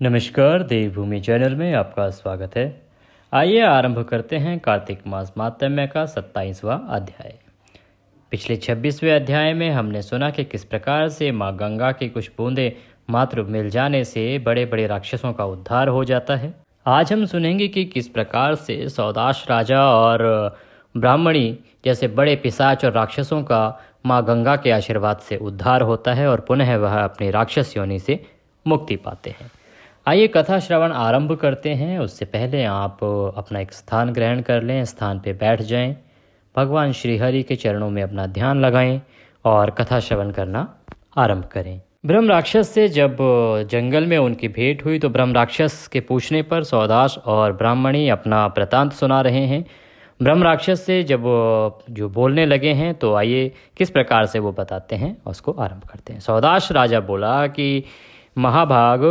नमस्कार, देवभूमि चैनल में आपका स्वागत है। आइए आरंभ करते हैं कार्तिक मास माहात्म्य का 27वां अध्याय। पिछले 26वें अध्याय में हमने सुना कि किस प्रकार से माँ गंगा की कुछ बूंदें मात्र मिल जाने से बड़े बड़े राक्षसों का उद्धार हो जाता है। आज हम सुनेंगे कि किस प्रकार से सौदाश राजा और ब्राह्मणी जैसे बड़े पिशाच और राक्षसों का माँ गंगा के आशीर्वाद से उद्धार होता है और पुनः वह अपनी राक्षस योनि से मुक्ति पाते हैं। आइए कथा श्रवण आरंभ करते हैं। उससे पहले आप अपना एक स्थान ग्रहण कर लें, स्थान पे बैठ जाएं, भगवान श्री हरि के चरणों में अपना ध्यान लगाएं और कथा श्रवण करना आरंभ करें। ब्रह्म राक्षस से जब जंगल में उनकी भेंट हुई तो ब्रह्म राक्षस के पूछने पर सौदाश और ब्राह्मणी अपना वृतांत सुना रहे हैं। ब्रह्म राक्षस से जब जो बोलने लगे हैं तो आइए किस प्रकार से वो बताते हैं उसको आरंभ करते हैं। सौदाश राजा बोला कि महाभाग,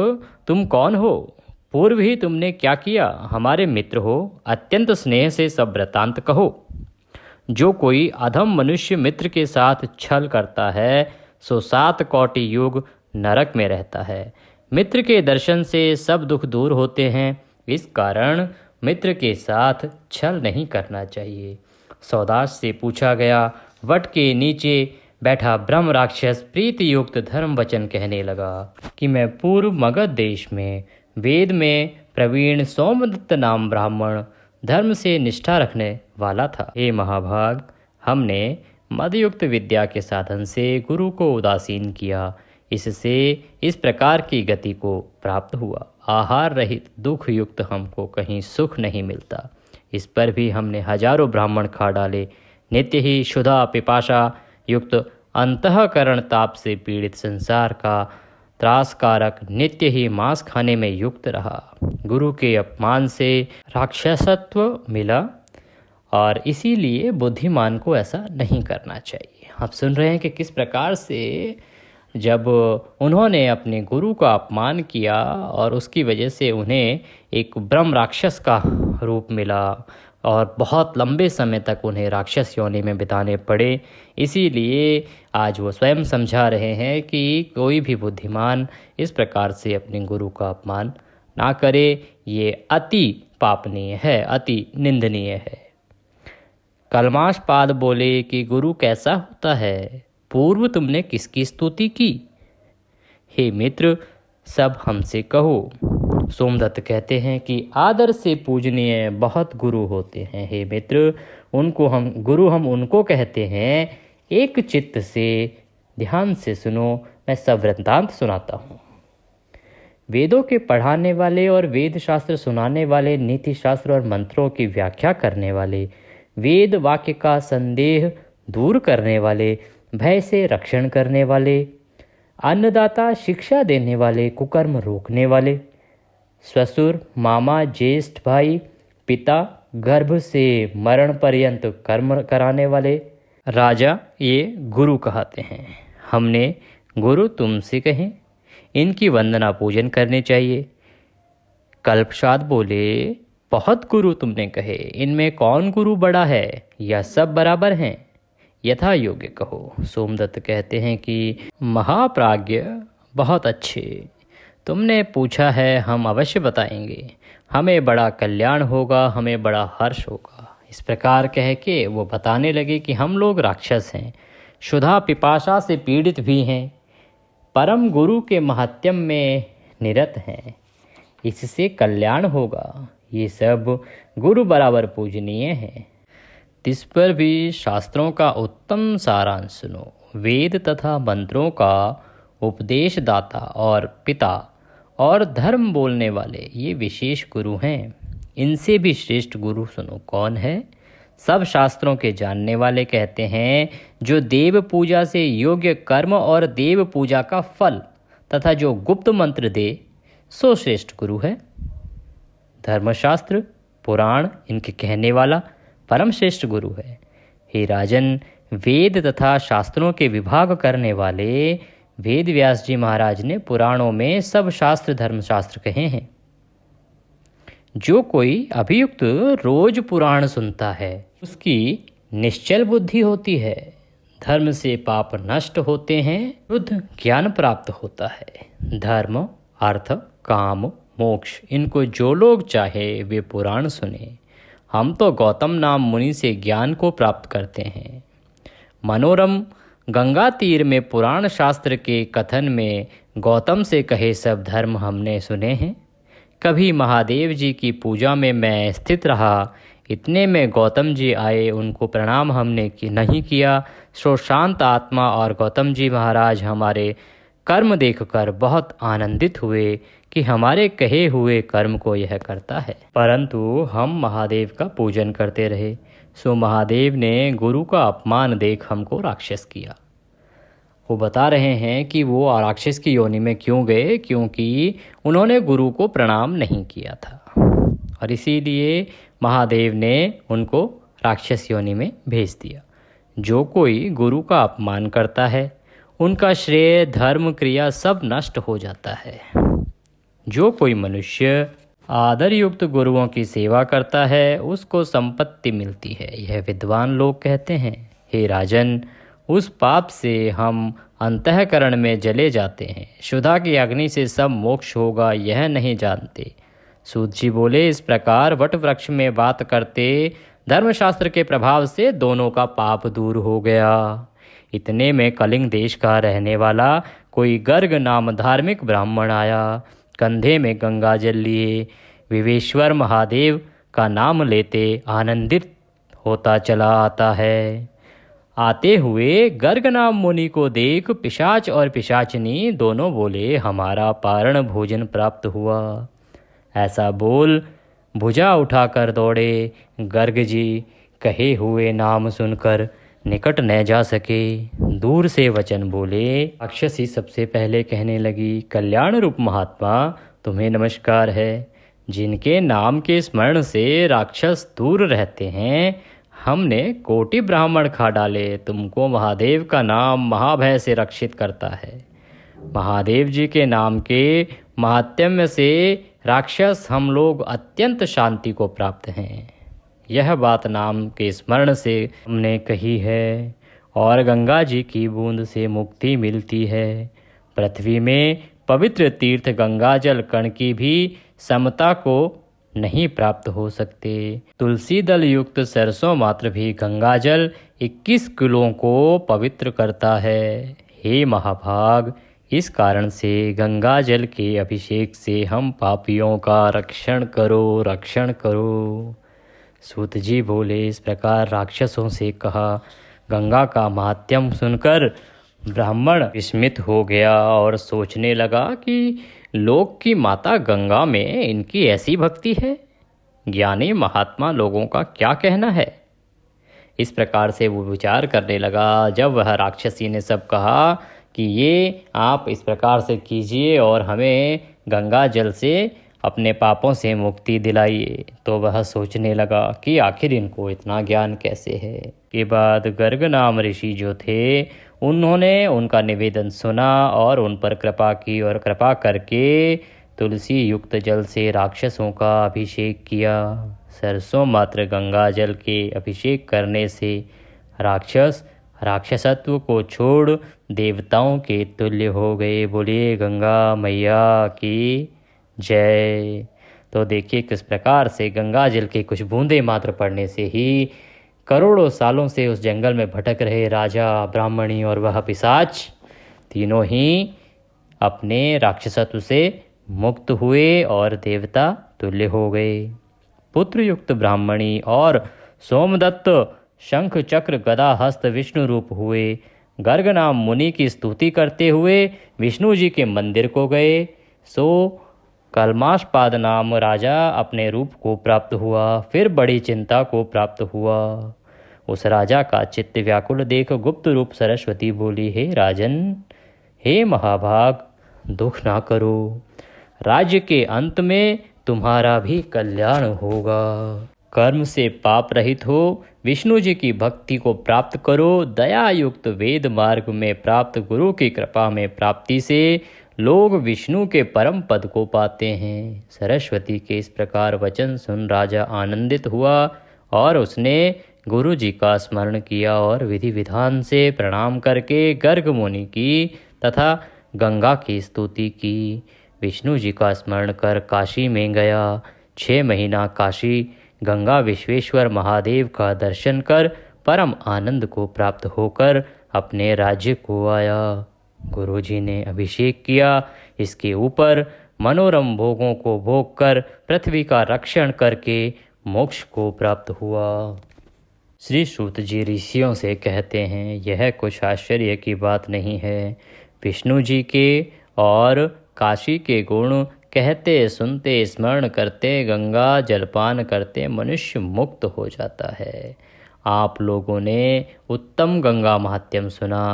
तुम कौन हो? पूर्व ही तुमने क्या किया? हमारे मित्र हो, अत्यंत स्नेह से सब वृतांत कहो। जो कोई अधम मनुष्य मित्र के साथ छल करता है सो 7 कोटि युग नरक में रहता है। मित्र के दर्शन से सब दुख दूर होते हैं, इस कारण मित्र के साथ छल नहीं करना चाहिए। सौदाश से पूछा गया। वट के नीचे बैठा ब्रह्म राक्षस प्रीति युक्त धर्म वचन कहने लगा कि मैं पूर्व मगध देश में वेद में प्रवीण सोमदत्त नाम ब्राह्मण धर्म से निष्ठा रखने वाला था। हे महाभाग, हमने मदयुक्त विद्या के साधन से गुरु को उदासीन किया, इससे इस प्रकार की गति को प्राप्त हुआ। आहार रहित दुख युक्त हमको कहीं सुख नहीं मिलता। इस पर भी हमने हजारों ब्राह्मण खा डाले। नित्य ही क्षुधा पिपाशा युक्त अंतःकरण ताप से पीड़ित संसार का त्रासकारक नित्य ही मांस खाने में युक्त रहा। गुरु के अपमान से राक्षसत्व मिला और इसीलिए बुद्धिमान को ऐसा नहीं करना चाहिए। आप सुन रहे हैं कि किस प्रकार से जब उन्होंने अपने गुरु का अपमान किया और उसकी वजह से उन्हें एक ब्रह्म राक्षस का रूप मिला और बहुत लंबे समय तक उन्हें राक्षस योनि में बिताने पड़े। इसीलिए आज वो स्वयं समझा रहे हैं कि कोई भी बुद्धिमान इस प्रकार से अपने गुरु का अपमान ना करे। ये अति पापनीय है, अति निंदनीय है। कलमाश पाद बोले कि गुरु कैसा होता है? पूर्व तुमने किसकी स्तुति की? हे मित्र, सब हमसे कहो। सोमदत्त कहते हैं कि आदर से पूजनीय बहुत गुरु होते हैं। हे मित्र, हम उनको कहते हैं। एक चित्त से ध्यान से सुनो, मैं सब वृत्तांत सुनाता हूँ। वेदों के पढ़ाने वाले और वेद शास्त्र सुनाने वाले, नीति शास्त्र और मंत्रों की व्याख्या करने वाले, वेद वाक्य का संदेह दूर करने वाले, भय से रक्षण करने वाले, अन्नदाता शिक्षा देने वाले, कुकर्म रोकने वाले, ससुर मामा ज्येष्ठ भाई पिता गर्भ से मरण पर्यंत कर्म कराने वाले राजा, ये गुरु कहते हैं। हमने गुरु तुमसे कहें, इनकी वंदना पूजन करने चाहिए। कल्पशाद बोले, बहुत गुरु तुमने कहे, इनमें कौन गुरु बड़ा है या सब बराबर हैं? यथा योग्य कहो। सोमदत्त कहते हैं कि महाप्राज्ञ, बहुत अच्छे, तुमने पूछा है, हम अवश्य बताएंगे। हमें बड़ा कल्याण होगा, हमें बड़ा हर्ष होगा। इस प्रकार कह के वो बताने लगे कि हम लोग राक्षस हैं, क्षुधा पिपाशा से पीड़ित भी हैं, परम गुरु के महात्म्य में निरत हैं, इससे कल्याण होगा। ये सब गुरु बराबर पूजनीय हैं। इस पर भी शास्त्रों का उत्तम सारांश सुनो। वेद तथा मंत्रों का उपदेश दाता और पिता और धर्म बोलने वाले ये विशेष गुरु हैं। इनसे भी श्रेष्ठ गुरु सुनो कौन है? सब शास्त्रों के जानने वाले कहते हैं, जो देव पूजा से योग्य कर्म और देव पूजा का फल तथा जो गुप्त मंत्र दे सो श्रेष्ठ गुरु है। धर्मशास्त्र पुराण इनके कहने वाला परम श्रेष्ठ गुरु है। हे राजन, वेद तथा शास्त्रों के विभाग करने वाले वेद व्यास जी महाराज ने पुराणों में सब शास्त्र धर्मशास्त्र कहे हैं। जो कोई अभियुक्त रोज पुराण सुनता है उसकी निश्चल बुद्धि होती है, धर्म से पाप नष्ट होते हैं, शुद्ध ज्ञान प्राप्त होता है। धर्म, अर्थ काम, मोक्ष, इनको जो लोग चाहे वे पुराण सुने। हम तो गौतम नाम मुनि से ज्ञान को प्राप्त करते हैं। मनोरम गंगा तीर में पुराण शास्त्र के कथन में गौतम से कहे सब धर्म हमने सुने हैं। कभी महादेव जी की पूजा में मैं स्थित रहा, इतने में गौतम जी आए, उनको प्रणाम हमने नहीं किया। सो शांत आत्मा और गौतम जी महाराज हमारे कर्म देखकर बहुत आनंदित हुए कि हमारे कहे हुए कर्म को यह करता है। परंतु हम महादेव का पूजन करते रहे, सो महादेव ने गुरु का अपमान देख हमको राक्षस किया। वो बता रहे हैं कि वो राक्षस की योनि में क्यों गए, क्योंकि उन्होंने गुरु को प्रणाम नहीं किया था, और इसीलिए महादेव ने उनको राक्षस योनि में भेज दिया। जो कोई गुरु का अपमान करता है, उनका श्रेय, धर्म, क्रिया सब नष्ट हो जाता है। जो कोई मनुष्य आदर युक्त गुरुओं की सेवा करता है, उसको संपत्ति मिलती है, यह विद्वान लोग कहते हैं। हे राजन, उस पाप से हम अंतःकरण में जले जाते हैं। क्षुधा की अग्नि से सब मोक्ष होगा, यह नहीं जानते। सूत जी बोले, इस प्रकार वट वृक्ष में बात करते धर्मशास्त्र के प्रभाव से दोनों का पाप दूर हो गया। इतने में कलिंग देश का रहने वाला कोई गर्ग नाम धार्मिक ब्राह्मण आया। कंधे में गंगा जल लिए विवेश्वर महादेव का नाम लेते आनंदित होता चला आता है। आते हुए गर्ग नाम मुनि को देख पिशाच और पिशाचिनी दोनों बोले, हमारा पारण भोजन प्राप्त हुआ। ऐसा बोल भुजा उठाकर दौड़े। गर्ग जी कहे हुए नाम सुनकर निकट न जा सके, दूर से वचन बोले। राक्षसी सबसे पहले कहने लगी, कल्याण रूप महात्मा, तुम्हें नमस्कार है। जिनके नाम के स्मरण से राक्षस दूर रहते हैं, हमने कोटि ब्राह्मण खा डाले। तुमको महादेव का नाम महाभय से रक्षित करता है। महादेव जी के नाम के महात्म्य से राक्षस हम लोग अत्यंत शांति को प्राप्त हैं। यह बात नाम के स्मरण से हमने कही है, और गंगा जी की बूंद से मुक्ति मिलती है। पृथ्वी में पवित्र तीर्थ गंगा जल कण की भी समता को नहीं प्राप्त हो सकते। तुलसी दल युक्त सरसों मात्र भी गंगा जल 21 किलों को पवित्र करता है। हे महाभाग, इस कारण से गंगा जल के अभिषेक से हम पापियों का रक्षण करो, रक्षण करो। सूत जी बोले, इस प्रकार राक्षसों से कहा। गंगा का महात्म्य सुनकर ब्राह्मण विस्मित हो गया और सोचने लगा कि लोक की माता गंगा में इनकी ऐसी भक्ति है, ज्ञानी महात्मा लोगों का क्या कहना है। इस प्रकार से वो विचार करने लगा। जब वह राक्षसी ने सब कहा कि ये आप इस प्रकार से कीजिए और हमें गंगा जल से अपने पापों से मुक्ति दिलाइए, तो वह सोचने लगा कि आखिर इनको इतना ज्ञान कैसे है। के बाद गर्ग नाम ऋषि जो थे, उन्होंने उनका निवेदन सुना और उन पर कृपा की, और कृपा करके तुलसी युक्त जल से राक्षसों का अभिषेक किया। सरसों मात्र गंगा जल के अभिषेक करने से राक्षस राक्षसत्व को छोड़ देवताओं के तुल्य हो गए। बोलिए गंगा मैया की जय। तो देखिए किस प्रकार से गंगा जल के कुछ बूंदे मात्र पड़ने से ही करोड़ों सालों से उस जंगल में भटक रहे राजा, ब्राह्मणी और वह पिशाच तीनों ही अपने राक्षसत्व से मुक्त हुए और देवता तुल्य हो गए। पुत्र युक्त ब्राह्मणी और सोमदत्त शंख चक्र गदा हस्त विष्णु रूप हुए। गर्ग नाम मुनि की स्तुति करते हुए विष्णु जी के मंदिर को गए। सो कलमाशपाद नाम राजा अपने रूप को प्राप्त हुआ, फिर बड़ी चिंता को प्राप्त हुआ। उस राजा का चित्त व्याकुल देख गुप्त रूप सरस्वती बोली, हे राजन, हे महाभाग, दुख ना करो, राज्य के अंत में तुम्हारा भी कल्याण होगा। कर्म से पाप रहित हो, विष्णु जी की भक्ति को प्राप्त करो। दया युक्त वेद मार्ग में प्राप्त गुरु की कृपा में प्राप्ति से लोग विष्णु के परम पद को पाते हैं। सरस्वती के इस प्रकार वचन सुन राजा आनंदित हुआ और उसने गुरु जी का स्मरण किया और विधि विधान से प्रणाम करके गर्ग मुनि की तथा गंगा की स्तुति की। विष्णु जी का स्मरण कर काशी में गया। 6 महीना काशी गंगा विश्वेश्वर महादेव का दर्शन कर परम आनंद को प्राप्त होकर अपने राज्य को आया। गुरुजी ने अभिषेक किया। इसके ऊपर मनोरम भोगों को भोग कर पृथ्वी का रक्षण करके मोक्ष को प्राप्त हुआ। श्री सूत जी ऋषियों से कहते हैं, यह कुछ आश्चर्य की बात नहीं है। विष्णु जी के और काशी के गुण कहते सुनते स्मरण करते गंगा जलपान करते मनुष्य मुक्त हो जाता है। आप लोगों ने उत्तम गंगा महात्म्य सुना।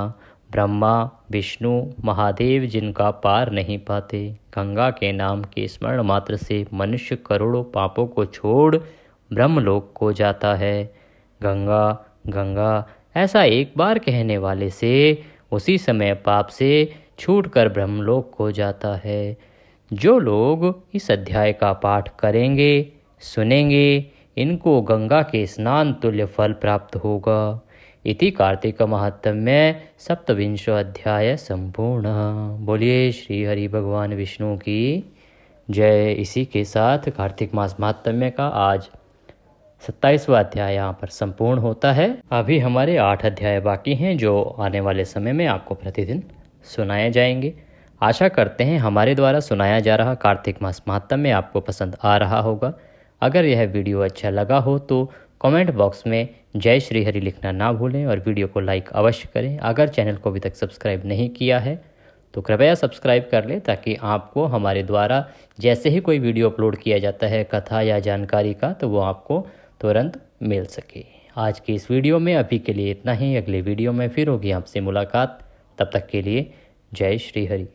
ब्रह्मा विष्णु महादेव जिनका पार नहीं पाते, गंगा के नाम के स्मरण मात्र से मनुष्य करोड़ों पापों को छोड़ ब्रह्मलोक को जाता है। गंगा गंगा ऐसा एक बार कहने वाले से उसी समय पाप से छूटकर ब्रह्मलोक को जाता है। जो लोग इस अध्याय का पाठ करेंगे सुनेंगे, इनको गंगा के स्नान तुल्य फल प्राप्त होगा। इति कार्तिक महात्म्य सप्तविंशो अध्याय संपूर्ण। बोलिए श्री हरि भगवान विष्णु की जय। इसी के साथ कार्तिक मास महात्म्य का आज 27वां अध्याय यहाँ पर संपूर्ण होता है। अभी हमारे 8 अध्याय बाकी हैं जो आने वाले समय में आपको प्रतिदिन सुनाए जाएंगे। आशा करते हैं हमारे द्वारा सुनाया जा रहा कार्तिक मास महात्म्य आपको पसंद आ रहा होगा। अगर यह वीडियो अच्छा लगा हो तो कमेंट बॉक्स में जय श्री हरि लिखना ना भूलें और वीडियो को लाइक अवश्य करें। अगर चैनल को अभी तक सब्सक्राइब नहीं किया है तो कृपया सब्सक्राइब कर लें, ताकि आपको हमारे द्वारा जैसे ही कोई वीडियो अपलोड किया जाता है कथा या जानकारी का, तो वो आपको तुरंत मिल सके। आज की इस वीडियो में अभी के लिए इतना ही। अगले वीडियो में फिर होगी आपसे मुलाकात। तब तक के लिए जय श्री हरि।